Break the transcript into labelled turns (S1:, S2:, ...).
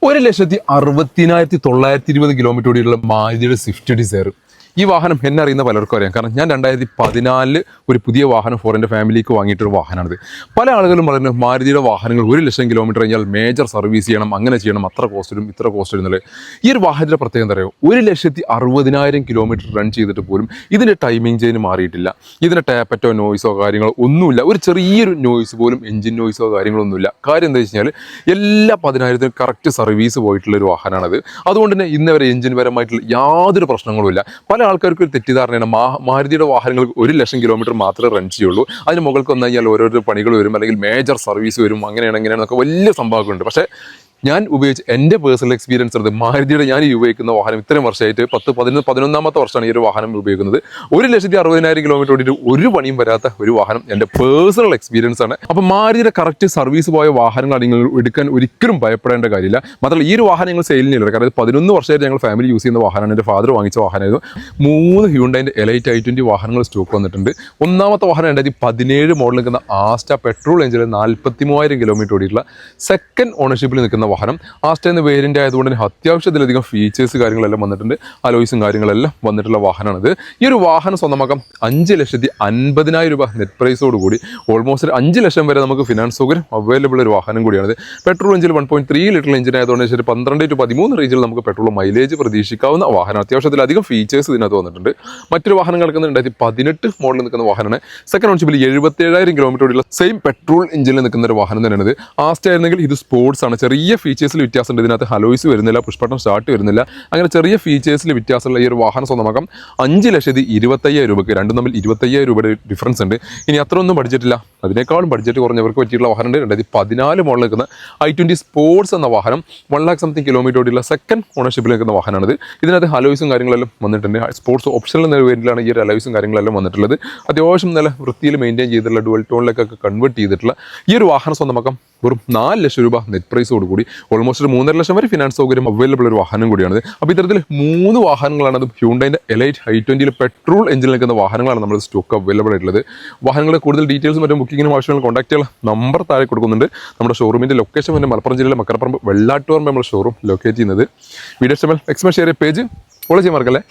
S1: 1,60,920 kilometre ഓടിയുള്ള മാരുതിയുടെ Swift Dzire. ഈ വാഹനം എന്നെ അറിയുന്ന പലർക്കും അറിയാം. കാരണം ഞാൻ 2014 ഒരു പുതിയ വാഹനം എൻ്റെ ഫാമിലിക്ക് വാങ്ങിയിട്ടൊരു വാഹനമാണിത്. പല ആളുകളും പറഞ്ഞു മാരുതിയുടെ വാഹനങ്ങൾ 1,00,000 കിലോമീറ്റർ കഴിഞ്ഞാൽ മേജർ സർവീസ് ചെയ്യണം, അങ്ങനെ ചെയ്യണം, അത്ര കോസ്റ്റ് വരും, ഇത്ര കോസ്റ്റ് വരും എന്നുള്ളത്. ഈ ഒരു വാഹനത്തിൻ്റെ പ്രത്യേകത എന്താ പറയുക, 1,60,000 കിലോമീറ്റർ റൺ ചെയ്തിട്ട് പോലും ഇതിൻ്റെ ടൈമിംഗ് ചെയിൻ മാറിയിട്ടില്ല. ഇതിൻ്റെ ടാപ്പറ്റോ നോയ്സോ കാര്യങ്ങളോ ഒന്നുമില്ല. ഒരു ചെറിയൊരു നോയ്സ് പോലും, എഞ്ചിൻ നോയ്സോ കാര്യങ്ങളൊന്നുമില്ല. കാര്യം എന്താ വെച്ച് കഴിഞ്ഞാൽ എല്ലാ 10,000 കറക്റ്റ് സർവീസ് പോയിട്ടുള്ളൊരു വാഹനമാണത്. അതുകൊണ്ട് തന്നെ ഇന്ന് വരെ എഞ്ചിൻ പരമായിട്ടുള്ള യാതൊരു പ്രശ്നങ്ങളുമില്ല. പല ആൾക്കാർക്ക് ഒരു തെറ്റിദ്ധാരണയാണ് മാരുതിയുടെ വാഹനങ്ങൾ 1,00,000 കിലോമീറ്റർ മാത്രമേ റൺ ചെയ്യുള്ളൂ, അതിന് മുകൾക്ക് വന്നു കഴിഞ്ഞാൽ ഓരോരോ പണികൾ വരും, അല്ലെങ്കിൽ മേജർ സർവീസ് വരും, അങ്ങനെയാണ് ഇങ്ങനെയാണെന്നൊക്കെ വലിയ സംഭവമുണ്ട്. പക്ഷേ ഞാൻ ഉപയോഗിച്ച് എൻ്റെ പേഴ്സണൽ എക്സ്പീരിയൻസ് എടുത്ത് മാരുതിയുടെ ഞാൻ ഉപയോഗിക്കുന്ന വാഹനം ഇത്രയും വർഷമായിട്ട് 11-ാമത്തെ വർഷമാണ് ഈ ഒരു വാഹനം ഉപയോഗിക്കുന്നത്. 1,60,000 കിലോമീറ്റർ ഓടിയിട്ട് ഒരു പണിയും വരാത്ത ഒരു വാഹനം എൻ്റെ പേഴ്സണൽ എക്സ്പീരിയൻസ് ആണ്. അപ്പം മാരുതിയുടെ കറക്റ്റ് സർവീസ് പോയ വാഹനങ്ങൾ നിങ്ങൾ എടുക്കാൻ ഒരിക്കലും ഭയപ്പെടേണ്ട കാര്യമില്ല. മാത്രമല്ല ഈ ഒരു വാഹനം ഞങ്ങൾ സെയിലിനില്ല. കാരണം 11 വർഷമായിട്ട് ഞങ്ങൾ ഫാമിലി യൂസ് ചെയ്യുന്ന വാഹനമാണ്. എൻ്റെ ഫാദർ വാങ്ങിച്ച വാഹനമായിരുന്നു. 3 ഹ്യൂണ്ടൈൻ്റെ എലൈറ്റ് i20 വാഹനങ്ങൾ സ്റ്റോക്ക് വന്നിട്ടുണ്ട്. ഒന്നാമത്തെ വാഹനം 2017 മോഡൽ നിൽക്കുന്ന ആസ്റ്റ പെട്രോൾ എഞ്ചിനിൽ 43,000 കിലോമീറ്റർ ഓടിയിട്ടുള്ള സെക്കൻഡ് ഓണർഷിപ്പിൽ നിൽക്കുന്ന വാഹനം. ആസ്റ്റ എന്ന വേരിയൻ്റ് ആയതുകൊണ്ട് തന്നെ അത്യാവശ്യത്തിലധികം ഫീച്ചേഴ്സ് കാര്യങ്ങളെല്ലാം വന്നിട്ടുണ്ട്, അലോയ്സും കാര്യങ്ങളെല്ലാം വന്നിട്ടുള്ള വാഹനമാണിത്. ഈ ഒരു വാഹനം സ്വന്തമാക്കാം 5,50,000 രൂപ നെറ്റ് പ്രൈസോട് കൂടി. ഓൾമോസ്റ്റ് 5 ലക്ഷം വരെ നമുക്ക് ഫിനാൻസ് സൗകര്യം അവൈലബിൾ ഒരു വാഹനം കൂടിയാണിത്. പെട്രോൾ എഞ്ചിൻ 1.3 ലിറ്റർ എഞ്ചിൻ ആയതുകൊണ്ട് 12-13 റേഞ്ചിൽ നമുക്ക് പെട്രോൾ മൈലേജ് പ്രതീക്ഷിക്കാവുന്ന വാഹനം. അത്യാവശ്യത്തിലധികം ഫീച്ചേഴ്സ് ഇതിനകത്ത് വന്നിട്ടുണ്ട്. മറ്റൊരു വാഹനം കിടക്കുന്നത് 2018 മോഡൽ നിൽക്കുന്ന വാഹനമാണ്. സെക്കൻഡ് ഓണർഷിപ്പിൽ 77,000 കിലോമീറ്റർ ഓടിയുള്ള സെയിം പെട്രോൾ എഞ്ചിനിൽ നിൽക്കുന്ന ഒരു വാഹനം തന്നെയാണിത്. ആസ്റ്റ ആയിരുന്നെങ്കിൽ ഇത് സ്പോർട്സ് ആണ്. ചെറിയ ഫീച്ചേഴ്സിൽ വ്യത്യാസമുണ്ട്. ഇതിനകത്ത് ഹലോയ്സ് വരുന്നില്ല, പുഷ് ബട്ടൺ സ്റ്റാർട്ട് വരുന്നില്ല. അങ്ങനെ ചെറിയ ഫീച്ചേഴ്സിൽ വ്യത്യാസമുള്ള ഈ ഒരു വാഹനം സ്വന്തമാക്കാം 5,25,000 രൂപയ്ക്ക്. രണ്ടും തമ്മിൽ 25,000 രൂപയുടെ ഡിഫറൻസ് ഉണ്ട്. ഇനി അത്രയൊന്നും ബഡ്ജറ്റില്ല, അതിനേക്കാളും ബഡ്ജറ്റ് കുറഞ്ഞവർക്ക് പറ്റിയുള്ള വാഹനമുണ്ട്. 2014 മോഡൽ നിൽക്കുന്ന i20 സ്പോർട്സ് എന്ന വാഹനം 1,00,000 കിലോമീറ്റർ ഓടിയുള്ള സെക്കൻഡ് ഓണർഷിപ്പിൽ നിൽക്കുന്ന വാഹനമാണിത്. ഇതിനകത്ത് ഹലോയ്സും കാര്യങ്ങളെല്ലാം വന്നിട്ടുണ്ട്. സ്പോർട്സ് ഓപ്ഷണൽ എന്ന വേരിയൻ്റിലാണ് ഈ ഒരു അലോയ്സും കാര്യങ്ങളെല്ലാം വന്നിട്ടുള്ളത്. അത്യാവശ്യം നല്ല വൃത്തിയിൽ മെയിൻറ്റെയിൻ ചെയ്തിട്ടുള്ള ഡുവൽ ടോണിലേക്കൊക്കെ കൺവേർട്ട് ചെയ്തിട്ടുള്ള ഈ ഒരു വാഹനം സ്വന്തമാക്കാം വെറും 4 ലക്ഷം രൂപ നെറ്റ് പ്രൈസോട് കൂടി. ഓൾമോസ്റ്റ് 3.5 ലക്ഷം വരെ ഫിനാൻസ് സൗകര്യം അവൈലബിൾ ഒരു വാഹനം കൂടിയാണിത്. അപ്പോൾ ഇത്തരത്തിൽ 3 വാഹനങ്ങളാണ്. അത് ഹ്യൂണ്ടൈൻ്റെ എലൈറ്റ് i20 പെട്രോൾ എഞ്ചിനിൽ നിൽക്കുന്ന വാഹനങ്ങളാണ് നമ്മൾ സ്റ്റോക്ക് അവൈലബിൾ ആയിട്ടുള്ളത്. വാഹനങ്ങളുടെ കൂടുതൽ ഡീറ്റെയിൽസും മറ്റും ബുക്കിങ്ങിനും ആവശ്യങ്ങൾ കോൺടാക്ട് ചെയ്യാൻ നമ്പർ താഴെ കൊടുക്കുന്നുണ്ട്. നമ്മുടെ ഷോറൂമിൻ്റെ ലൊക്കേഷൻ പിന്നെ മലപ്പുറം ജില്ലയിലെ മക്കരപ്പറമ്പ് വെള്ളാട്ടുപറമ്പ് നമ്മൾ ഷോറൂം ലൊക്കേറ്റ് ചെയ്യുന്നത്. വീഡിയോ ഇഷ്ടപ്പെട്ടാൽ എക്സ്മെന്റ് ഷെയർ പേജ് ഫോളോ ചെയ്യാൻ മറക്കല്ലേ.